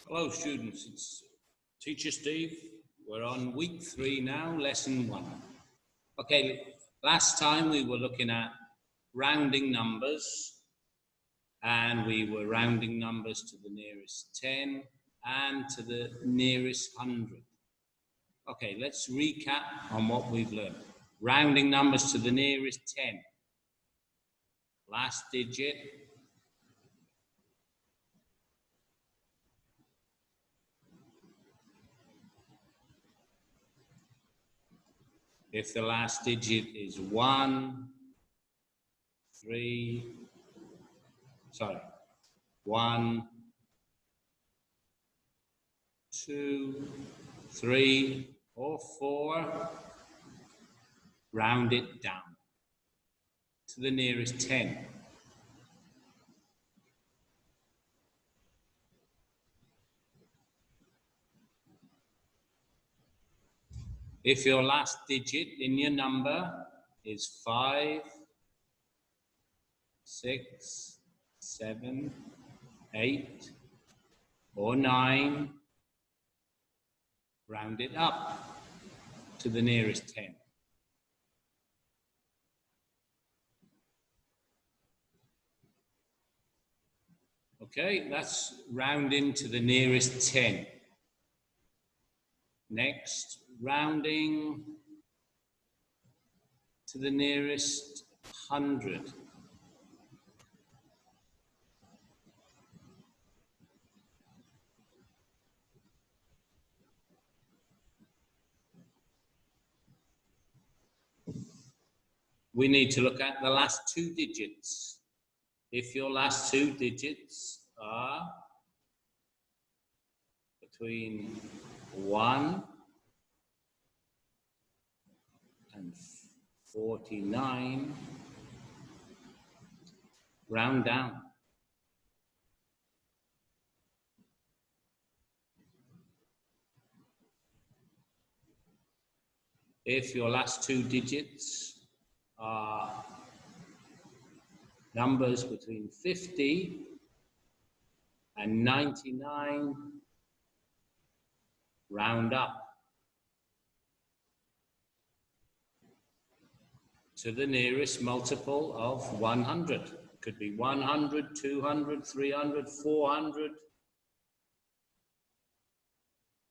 Hello students, it's Teacher Steve. We're on week 3 now, lesson 1. Okay, last time we were looking at rounding numbers, and we were rounding numbers to the nearest 10 and to the nearest 100. Okay, let's recap on what we've learned. Rounding numbers to the nearest 10. Last digit. If the last digit is 1, 2, 3, or 4, round it down to the nearest 10. If your last digit in your number is 5, 6, 7, 8, or 9, round it up to the nearest 10. Okay, that's rounding to the nearest 10. Next, rounding to the nearest 100. We need to look at the last 2 digits. If your last 2 digits are between 1 and 49, round down. If your last 2 digits are numbers between 50 and 99, round up to the nearest multiple of 100. Could be 100, 200, 300, 400.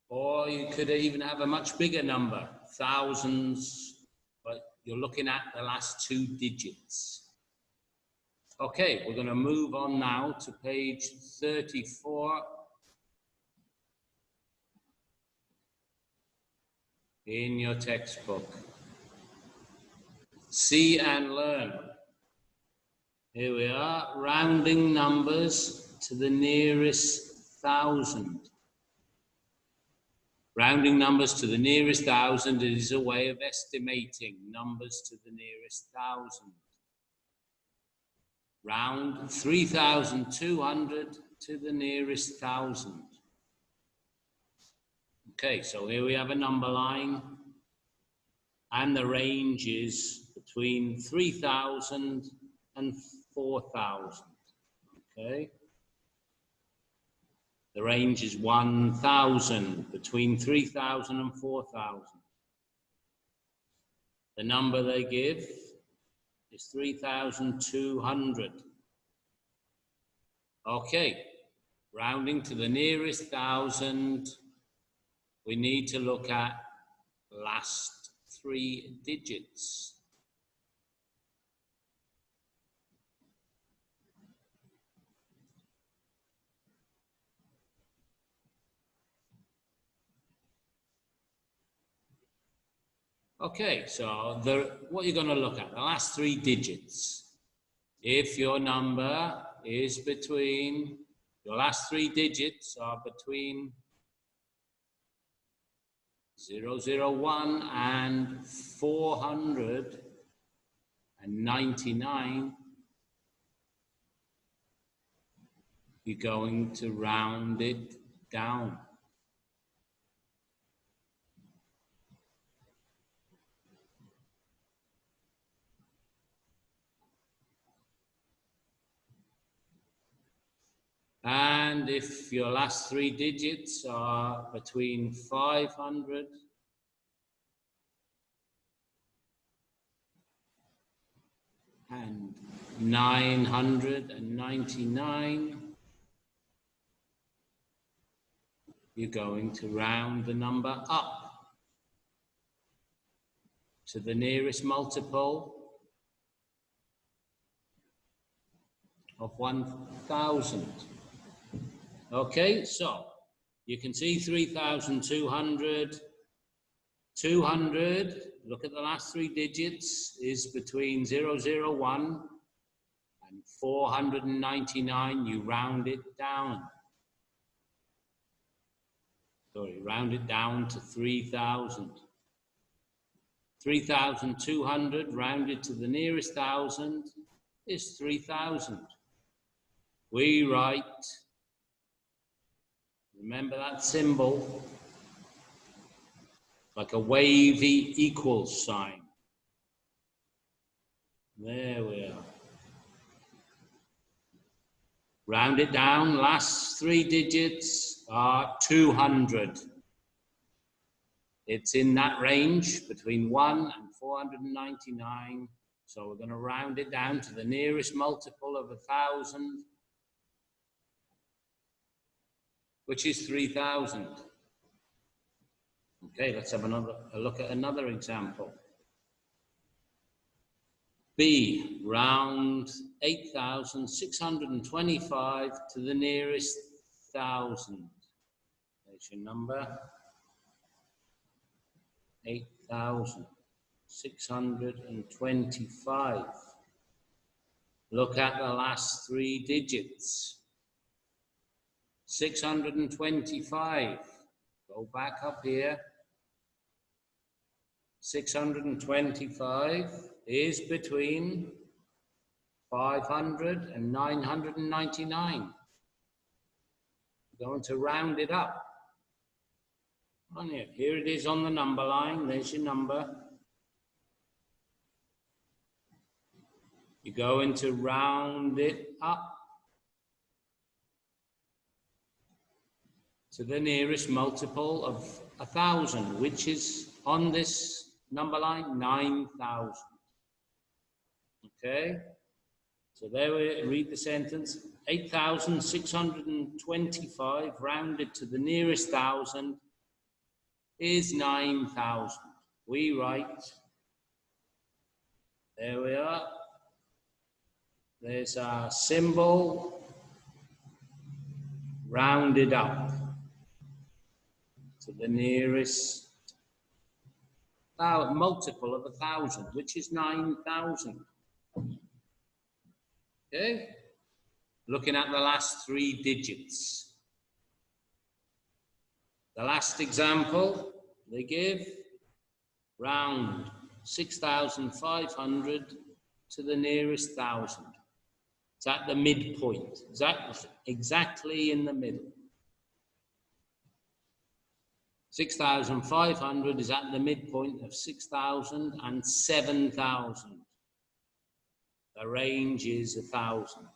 Or you could even have a much bigger number, thousands, but you're looking at the last 2 digits. Okay, we're going to move on now to page 34 in your textbook. See and learn. Here we are, rounding numbers to the nearest 1,000. Rounding numbers to the nearest 1,000 is a way of estimating numbers to the nearest 1,000. Round 3,200 to the nearest 1,000. Okay, so here we have a number line, and the range is between 3,000 and 4,000. Okay. The range is 1,000, between 3,000 and 4,000. The number they give is 3,200. Okay, rounding to the nearest 1,000, we need to look at last 3 digits. Okay, so what you're going to look at, the last 3 digits. If your number is between, your last 3 digits are between 001 and 499, you're going to round it down. And if your last three digits are between 500 and 999, you're going to round the number up to the nearest multiple of 1,000. Okay, so you can see 3,200, 200, look at the last three digits, is between 001 and 499. You round it down. Sorry, round it down to 3,000. 3,200 rounded to the nearest 1,000 is 3,000. We write, remember that symbol, like a wavy equals sign. There we are. Round it down, last three digits are 200. It's in that range between 1 and 499. So we're going to round it down to the nearest multiple of 1,000, which is 3,000. Okay, let's have a look at another example. B, round 8,625 to the nearest 1,000. There's your number. 8,625. Look at the last three digits. 625. Go back up here. 625 is between 500 and 999. We're going to round it up. On here. Here it is on the number line. There's your number. You're going to round it up to the nearest multiple of 1,000, which is on this number line, 9,000. Okay? So there we read the sentence. 8,625 rounded to the nearest 1,000 is 9,000. We write, there we are. There's our symbol, rounded up to the nearest multiple of 1,000, which is 9,000. Okay? Looking at the last three digits. The last example they give, round 6,500 to the nearest 1,000. It's at the midpoint, exactly in the middle. 6,500 is at the midpoint of 6,000 and 7,000. The range is 1,000.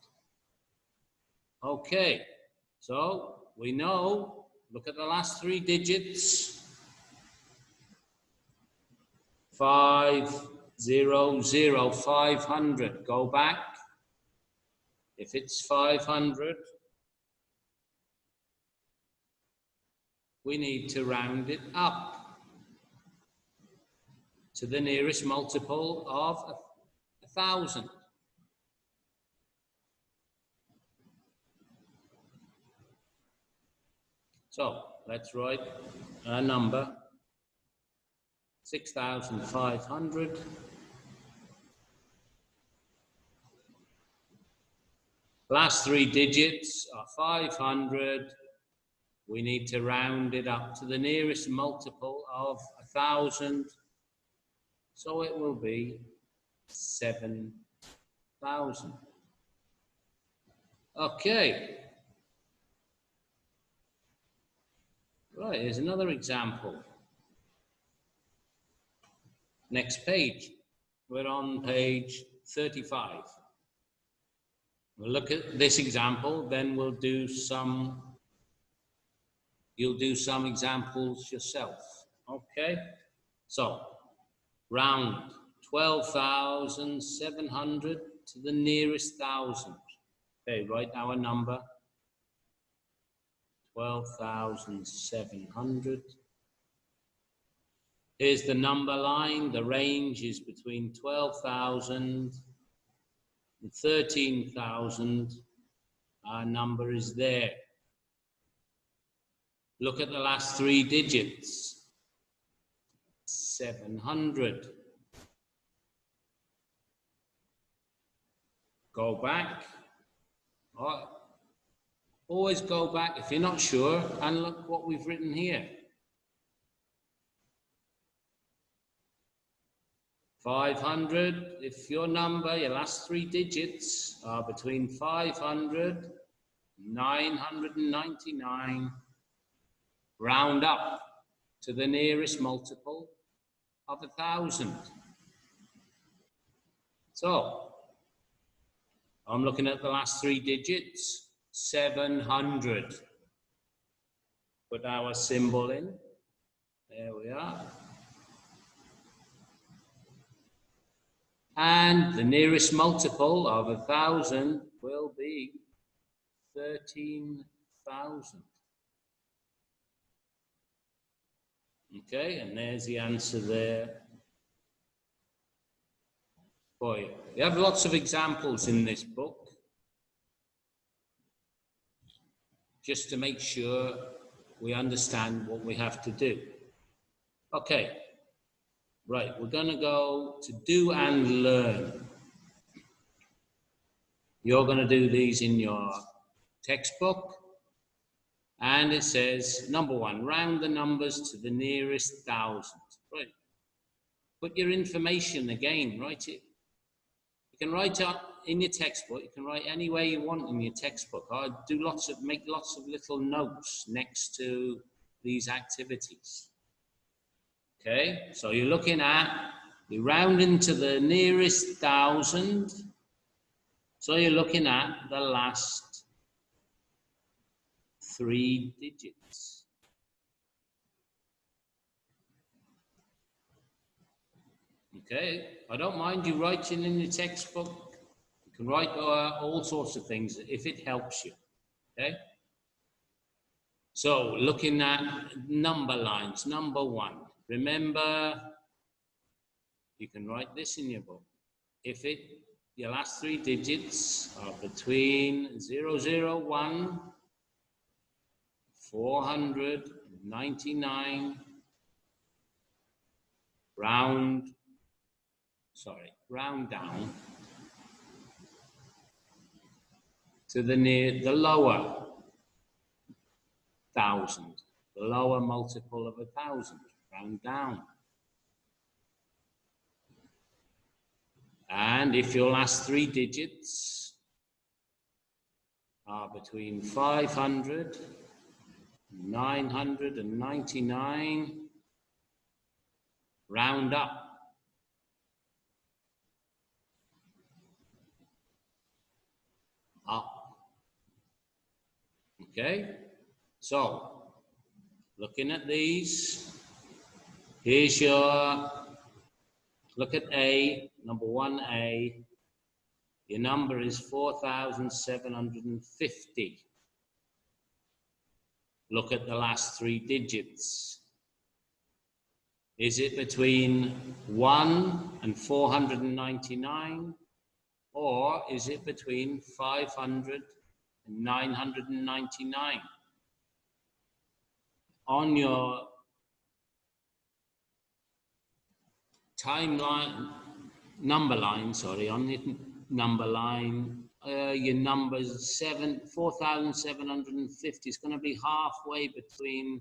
Okay, so we know, look at the last three digits. 500, 500. Go back. If it's 500, we need to round it up to the nearest multiple of 1,000. So let's write a number, 6,500. Last three digits are 500. We need to round it up to the nearest multiple of 1,000. So it will be 7,000. Okay. Right, here's another example. Next page. We're on page 35. We'll look at this example, then we'll do some, you'll do some examples yourself. Okay? So, round 12,700 to the nearest thousand. Okay, write our number. 12,700. Here's the number line. The range is between 12,000 and 13,000. Our number is there. Look at the last three digits. 700. Go back. Oh, always go back if you're not sure, and look what we've written here. 500, if your number, your last three digits are between 500, 999, round up to the nearest multiple of 1,000. So, I'm looking at the last three digits, 700. Put our symbol in. There we are. And the nearest multiple of 1,000 will be 13,000. Okay, and there's the answer there for you. We have lots of examples in this book, just to make sure we understand what we have to do. Okay, right, we're going to go to do and learn. You're going to do these in your textbook. And it says, number one, round the numbers to the nearest thousand. Right. Put your information again, write it. You can write up in your textbook, you can write any way you want in your textbook. I do make lots of little notes next to these activities. Okay, so you're looking at, you're rounding to the nearest thousand. So you're looking at the last three digits. Okay, I don't mind you writing in your textbook. You can write all sorts of things if it helps you. Okay, so looking at number lines. Number one, remember, you can write this in your book. If your last three digits are between 001, 499, round down to the lower thousand, the lower multiple of 1,000, round down. And if your last three digits are between 500, 999, round up. Up. Okay, so looking at these, here's your, look at A, number 1A. Your number is 4,750. Look at the last three digits. Is it between 1 and 499? Or is it between 500 and 999? On your timeline, number line, on the number line, your number is 4,750. It's going to be halfway between,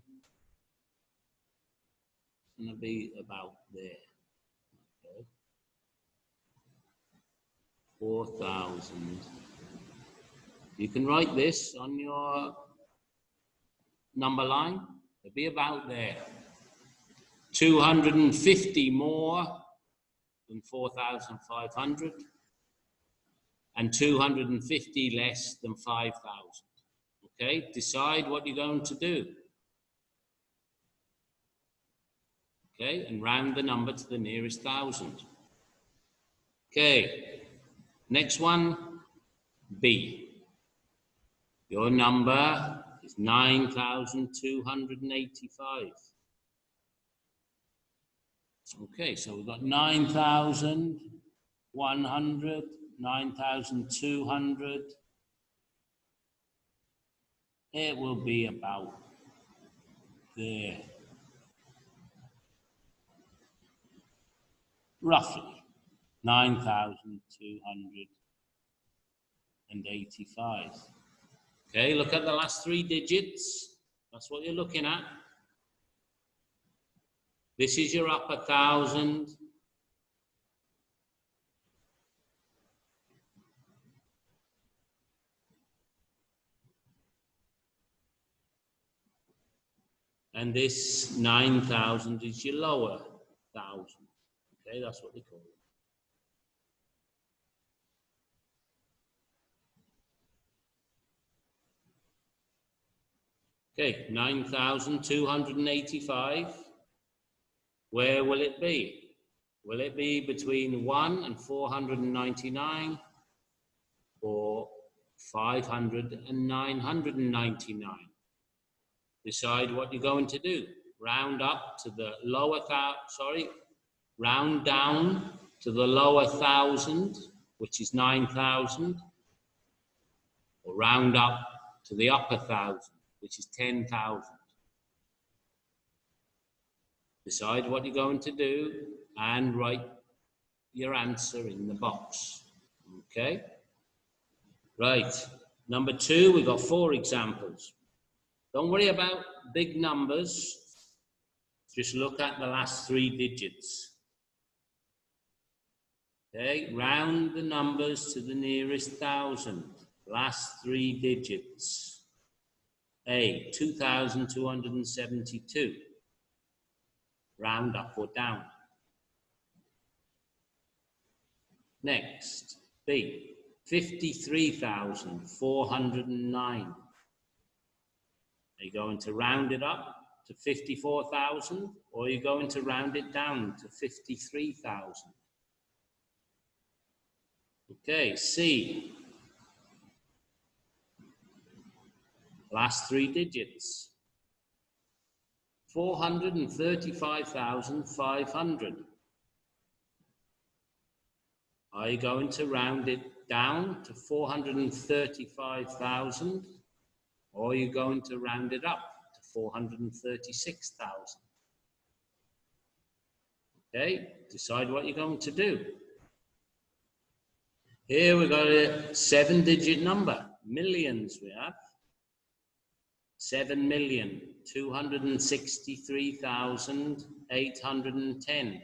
it's going to be about there. 4,000. You can write this on your number line. It'll be about there. 250 more than 4,500. and 250 less than 5,000. Okay, decide what you're going to do. Okay, and round the number to the nearest thousand. Okay, next one, B. Your number is 9,285. Okay, so we've got 9,100, 9,200. It will be about there. Roughly 9,285. Okay, look at the last three digits. That's what you're looking at. This is your upper thousand. And this 9,000 is your lower thousand. Okay, that's what they call it. Okay, 9,285. Where will it be? Will it be between 1 and 499 or 500 and 999? Decide what you're going to do. Round up to the lower round down to the lower thousand, which is 9,000, or round up to the upper thousand, which is 10,000. Decide what you're going to do and write your answer in the box. Okay? Right. Number 2, we've got 4 examples. Don't worry about big numbers. Just look at the last 3 digits. Okay? Round the numbers to the nearest thousand. Last 3 digits. A, 2,272. Round up or down. Next, B, 53,409. Are you going to round it up to 54,000 or are you going to round it down to 53,000? Okay, C, last 3 digits. 435,500. Are you going to round it down to 435,000 or are you going to round it up to 436,000? Okay, decide what you're going to do. Here we've got a 7-digit number, millions we have. 7,263,810.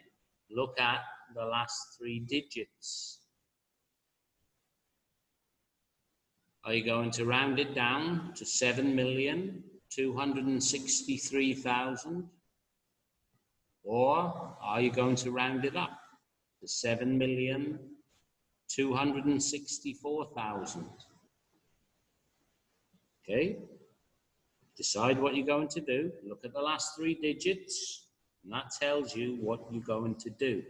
Look at the last 3 digits. Are you going to round it down to 7,263,000? Or are you going to round it up to 7,264,000? Okay? Decide what you're going to do. Look at the last 3 digits, and that tells you what you're going to do.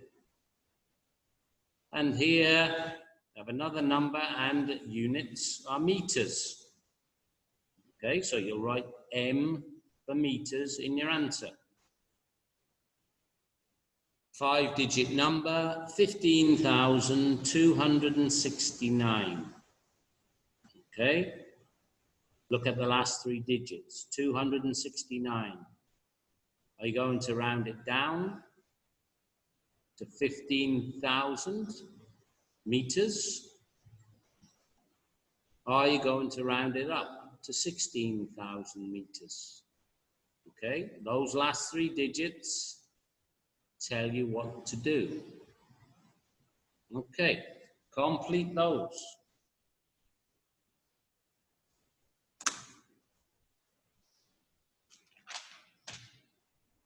And here, I have another number, and units are meters. Okay, so you'll write M for meters in your answer. 5-digit number, 15,269. Okay. Look at the last 3 digits, 269. Are you going to round it down to 15,000 meters? Or are you going to round it up to 16,000 meters? Okay, those last 3 digits tell you what to do. Okay, complete those.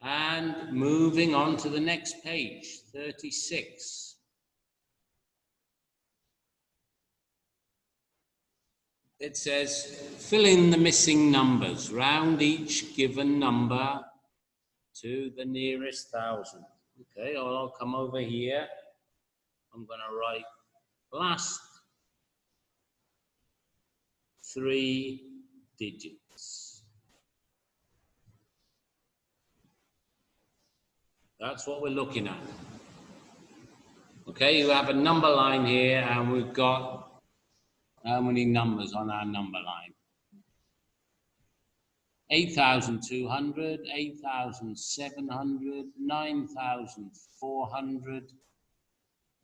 And moving on to the next page, 36. it says, fill in the missing numbers. Round each given number to the nearest thousand. Okay, I'll come over here. I'm going to write last 3 digits. That's what we're looking at. Okay, you have a number line here, and we've got how many numbers on our number line? 8,200, 8,700, 9,400,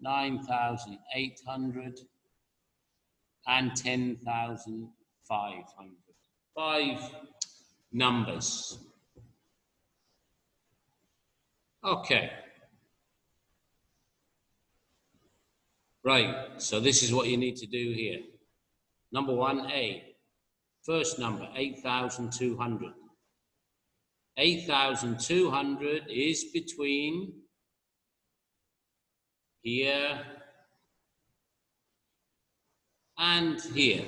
9,800, and 10,500. 5 numbers. Okay. Right, so this is what you need to do here. Number 1A, first number, 8,200. 8,200 is between here and here.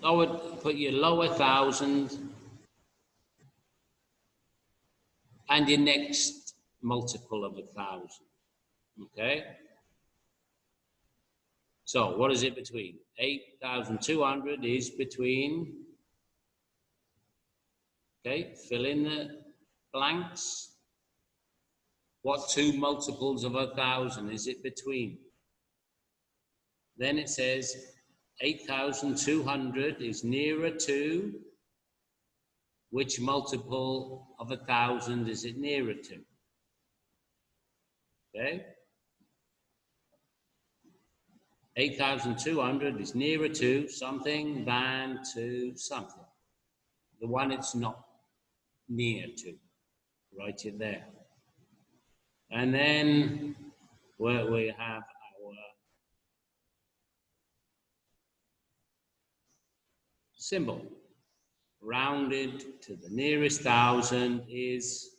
I would put your lower 1,000 and your next multiple of 1,000. Okay? So what is it between? 8,200 is between, okay, fill in the blanks. What 2 multiples of 1,000 is it between? Then it says 8,200 is nearer to, which multiple of 1,000 is it nearer to? Okay? 8,200 is nearer to something than to something. The one it's not near to. Write it there. And then where we have our symbol. Rounded to the nearest 1,000 is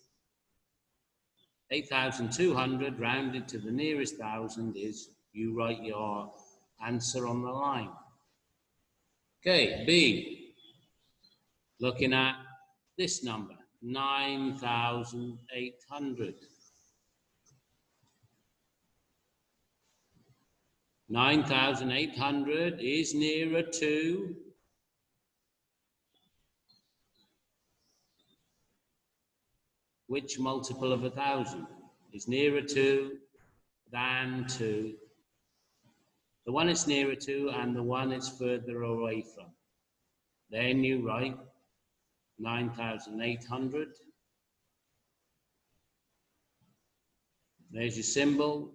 8,200. Rounded to the nearest 1,000 is, you write your answer on the line. Okay, B. Looking at this number, 9,800. 9,800 is nearer to which multiple of 1,000 is nearer to than to the one it's nearer to and the one it's further away from. Then you write 9,800. There's your symbol.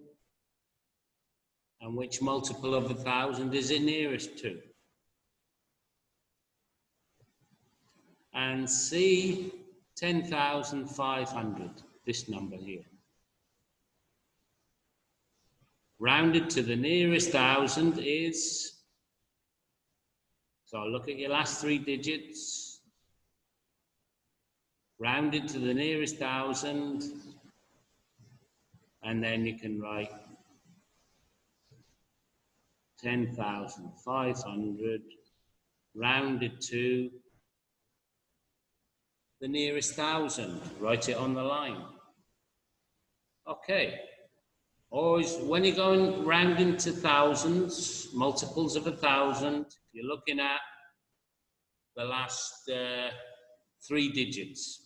And which multiple of 1,000 is it nearest to? And C, 10,500, this number here. Rounded to the nearest 1,000 is, so look at your last 3 digits. Rounded to the nearest 1,000, and then you can write 10,500 rounded to the nearest 1,000. Write it on the line. Okay. Always, when you're going rounding to thousands, multiples of 1,000, you're looking at the last 3 digits.